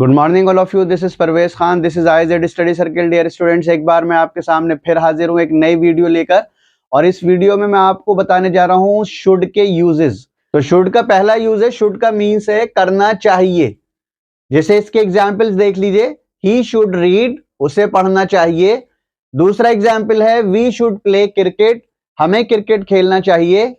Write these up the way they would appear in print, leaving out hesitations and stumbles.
Good morning all of you, this is Parvez Khan, this is IZ study circle. Dear students, एक बार मैं आपके सामने फिर हाजिर हूँ एक नई वीडियो लेकर। और इस वीडियो में मैं आपको बताने जा रहा हूँ शुड के यूजेस। तो शुड का पहला यूज है, शुड का मीन्स है करना चाहिए। जैसे इसके एग्जाम्पल्स देख लीजिए, ही शुड रीड, उसे पढ़ना चाहिए। दूसरा एग्जाम्पल है वी शुड प्ले क्रिकेट, हमें क्रिकेट खेलना चाहिए।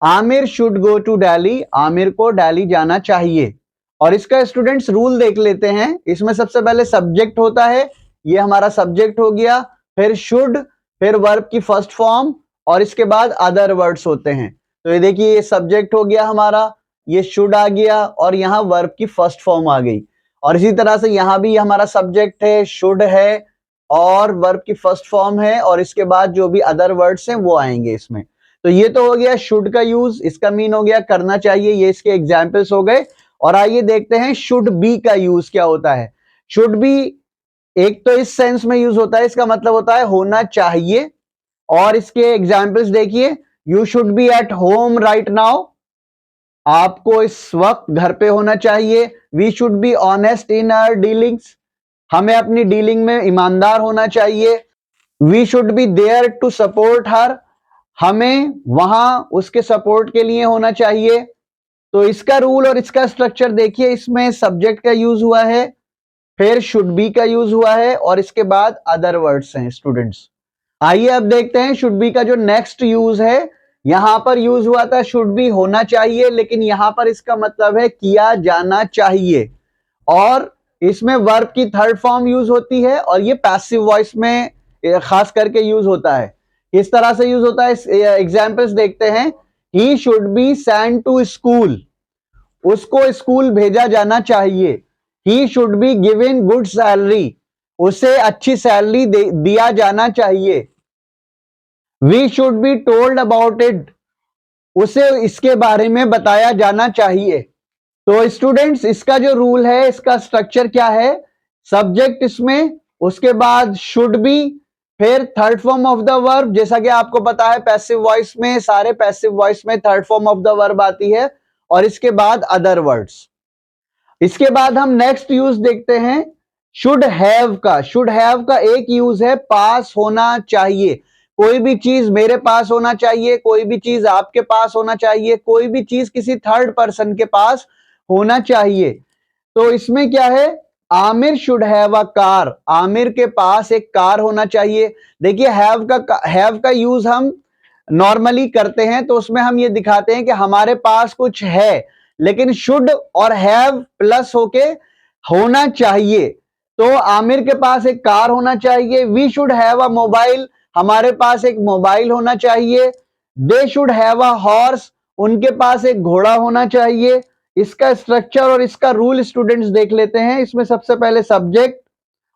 Aamir should go to Delhi, Aamir को दिल्ली जाना चाहिए। और इसका स्टूडेंट्स रूल देख लेते हैं। इसमें सबसे पहले सब्जेक्ट होता है, ये हमारा सब्जेक्ट हो गया। फिर शुड, फिर वर्ब की फर्स्ट फॉर्म, और इसके बाद अदर वर्ड्स होते हैं। तो ये देखिए, ये सब्जेक्ट हो गया हमारा, ये शुड आ गया, और यहाँ वर्ब की फर्स्ट फॉर्म आ गई। और इसी तरह से यहाँ भी हमारा सब्जेक्ट है, शुड है, और वर्ब की फर्स्ट फॉर्म है, और इसके बाद जो भी अदर वर्ड्स हैं वो आएंगे इसमें। तो ये तो हो गया शुड का यूज, इसका मीन हो गया करना चाहिए, ये इसके एग्जाम्पल्स हो गए। और आइए देखते हैं शुड बी का यूज क्या होता है। शुड बी एक तो इस सेंस में यूज होता है, इसका मतलब होता है होना चाहिए। और इसके एग्जाम्पल्स देखिए, you should be at home right now, आपको इस वक्त घर पे होना चाहिए। We should be honest in our dealings, हमें अपनी डीलिंग में ईमानदार होना चाहिए। We should be there to support her, हमें वहां उसके सपोर्ट के लिए होना चाहिए। तो इसका रूल और इसका स्ट्रक्चर देखिए, इसमें सब्जेक्ट का यूज हुआ है, फिर शुड बी का यूज हुआ है, और इसके बाद अदर वर्ड्स हैं स्टूडेंट्स। आइए अब देखते हैं शुड बी का जो नेक्स्ट यूज है। यहां पर यूज हुआ था शुड बी होना चाहिए, लेकिन यहां पर इसका मतलब है किया जाना चाहिए। और इसमें वर्ब की थर्ड फॉर्म यूज होती है, और ये पैसिव वॉइस में खास करके यूज होता है। किस तरह से यूज होता है, एग्जाम्पल्स देखते हैं। He should be send to school, उसको स्कूल भेजा जाना चाहिए। He should be given good salary, उसे अच्छी सैलरी दिया जाना चाहिए। We should be told about it, उसे इसके बारे में बताया जाना चाहिए। तो स्टूडेंट्स, इसका जो रूल है, इसका स्ट्रक्चर क्या है, सब्जेक्ट इसमें, उसके बाद शुड बी, फिर third form of the verb. जैसा कि आपको पता है पैसिव वॉइस में, सारे पैसिव वॉइस में third form of the verb आती है, और इसके बाद अदर वर्ड्स। इसके बाद हम नेक्स्ट यूज देखते हैं शुड हैव का। शुड हैव का एक यूज है पास होना चाहिए, कोई भी चीज मेरे पास होना चाहिए, कोई भी चीज आपके पास होना चाहिए, कोई भी चीज किसी थर्ड पर्सन के पास होना चाहिए। तो इसमें क्या है, Aamir should have a car, Aamir के पास एक कार होना चाहिए। देखिए हैव का यूज हम नॉर्मली करते हैं, तो उसमें हम ये दिखाते हैं कि हमारे पास कुछ है, लेकिन शुड और हैव प्लस होके होना चाहिए। तो आमिर के पास एक कार होना चाहिए। We should have a mobile, हमारे पास एक मोबाइल होना चाहिए। They should have a horse, उनके पास एक घोड़ा होना चाहिए। इसका स्ट्रक्चर और इसका रूल स्टूडेंट्स देख लेते हैं। इसमें सबसे पहले सब्जेक्ट,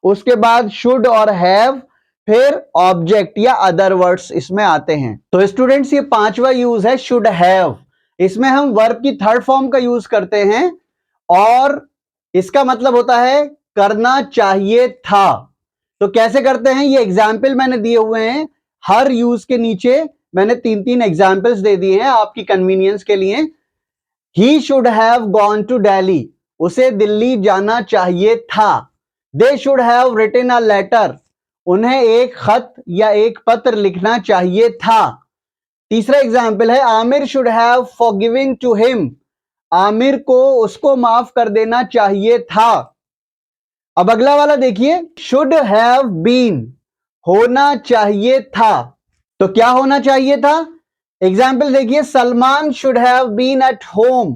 उसके बाद शुड और हैव, फिर ऑब्जेक्ट या अदर वर्ड्स इसमें आते हैं। तो स्टूडेंट्स, ये पांचवा यूज है शुड हैव। इसमें हम वर्ब की थर्ड फॉर्म का यूज करते हैं, और इसका मतलब होता है करना चाहिए था। तो कैसे करते हैं, ये एग्जाम्पल मैंने दिए हुए हैं। हर यूज के नीचे मैंने तीन तीन एग्जाम्पल्स दे दिए हैं आपकी कन्वीनियंस के लिए। He should have gone to Delhi, उसे दिल्ली जाना चाहिए था। They should have written a letter, उन्हें एक खत या एक पत्र लिखना चाहिए था। तीसरा एग्जाम्पल है Aamir should have forgiven to him, Aamir को उसको माफ कर देना चाहिए था। अब अगला वाला देखिए, शुड हैव बीन, होना चाहिए था। तो क्या होना चाहिए था, एग्जाम्पल देखिए, Salman should have been at home,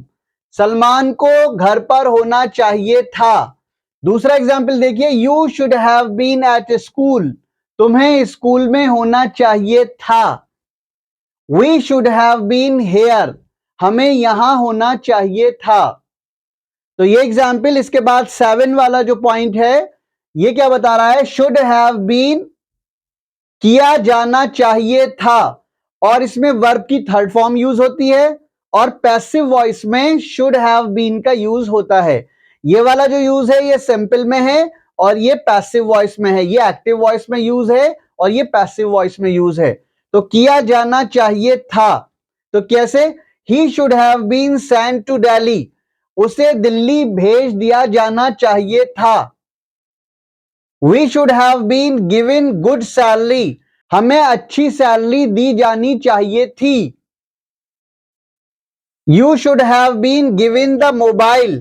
Salman को घर पर होना चाहिए था। दूसरा एग्जाम्पल देखिए, you should have been at school, तुम्हें स्कूल में होना चाहिए था। We should have been here, हमें यहां होना चाहिए था। तो ये एग्जाम्पल। इसके बाद 7 वाला जो पॉइंट है, ये क्या बता रहा है, शुड हैव बीन, किया जाना चाहिए था। और इसमें वर्ब की थर्ड फॉर्म यूज होती है, और पैसिव वॉइस में शुड हैव बीन का यूज होता है। ये वाला जो यूज है ये सिंपल में है, और ये पैसिव वॉइस में है। ये एक्टिव वॉइस में यूज है, और ये पैसिव वॉइस में यूज है। तो किया जाना चाहिए था, तो कैसे, he should have been sent to Delhi, उसे दिल्ली भेज दिया जाना चाहिए था। We should have been given good salary, हमें अच्छी सैलरी दी जानी चाहिए थी। You should have been given the mobile,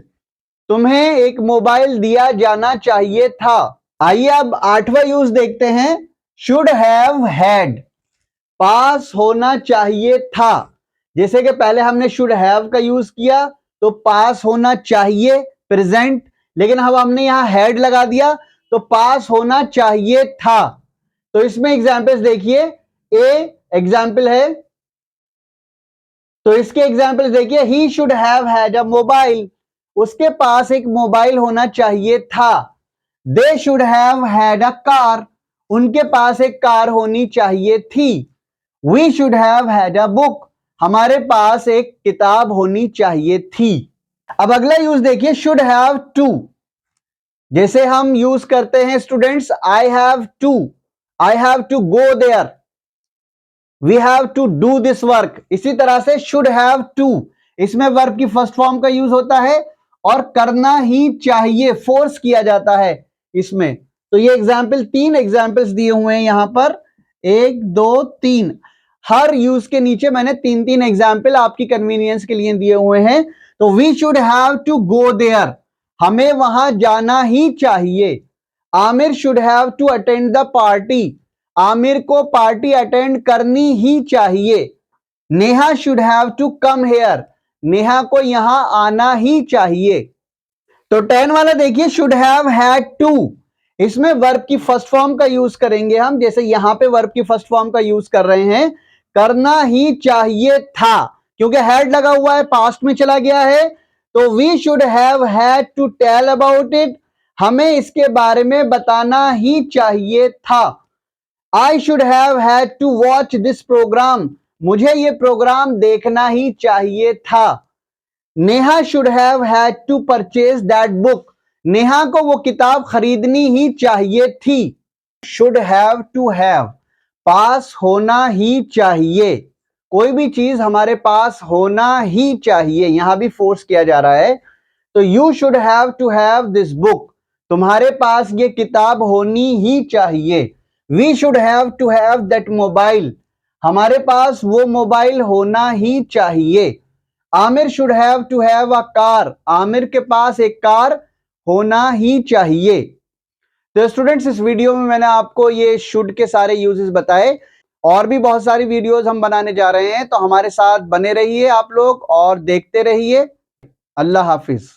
तुम्हें एक मोबाइल दिया जाना चाहिए था। आइए अब 8वां यूज देखते हैं, शुड हैव हैड, पास होना चाहिए था। जैसे कि पहले हमने शुड हैव का यूज किया तो पास होना चाहिए प्रेजेंट, लेकिन अब हमने यहां हैड लगा दिया तो पास होना चाहिए था। तो इसमें एग्जाम्पल्स देखिए, ए एग्जाम्पल है, तो इसके एग्जाम्पल्स देखिए, he should have had a mobile, उसके पास एक मोबाइल होना चाहिए था। They should have had a car, उनके पास एक कार होनी चाहिए थी। We should have had a book, हमारे पास एक किताब होनी चाहिए थी। अब अगला यूज देखिए, शुड हैव टू। जैसे हम यूज करते हैं students, I have to go there, we have to do this work. इसी तरह से शुड हैव टू, इसमें वर्ब की फर्स्ट फॉर्म का यूज होता है और करना ही चाहिए, फोर्स किया जाता है इसमें। तो ये एग्जाम्पल, 3 एग्जाम्पल्स दिए हुए हैं यहां पर, 1 2 3। हर यूज के नीचे मैंने 3 एग्जाम्पल आपकी कन्वीनियंस के लिए दिए हुए हैं। तो we should have to go there, हमें वहां जाना ही चाहिए। Aamir should have to attend the party, Aamir को पार्टी अटेंड करनी ही चाहिए। Neha should have to come here, Neha को यहां आना ही चाहिए। तो 10 वाला देखिए, शुड हैव हैड टू, इसमें वर्ब की फर्स्ट फॉर्म का यूज करेंगे हम, जैसे यहां पे वर्ब की फर्स्ट फॉर्म का यूज कर रहे हैं, करना ही चाहिए था, क्योंकि हैड लगा हुआ है, पास्ट में चला गया है। तो we should have had to tell about it, हमें इसके बारे में बताना ही चाहिए था। I should have had to watch this programme, मुझे ये प्रोग्राम देखना ही चाहिए था। Neha should have had to purchase that book, Neha को वो किताब खरीदनी ही चाहिए थी। शुड हैव टू हैव, पास होना ही चाहिए, कोई भी चीज हमारे पास होना ही चाहिए, यहां भी फोर्स किया जा रहा है। तो you should have to have this book, तुम्हारे पास ये किताब होनी ही चाहिए। We should have to have that mobile, हमारे पास वो मोबाइल होना ही चाहिए। Aamir should have to have a car, Aamir के पास एक कार होना ही चाहिए। तो स्टूडेंट्स, इस वीडियो में मैंने आपको ये शुड के सारे यूजेस बताए, और भी बहुत सारी वीडियोस हम बनाने जा रहे हैं, तो हमारे साथ बने रहिए आप लोग और देखते रहिए। अल्लाह हाफिज।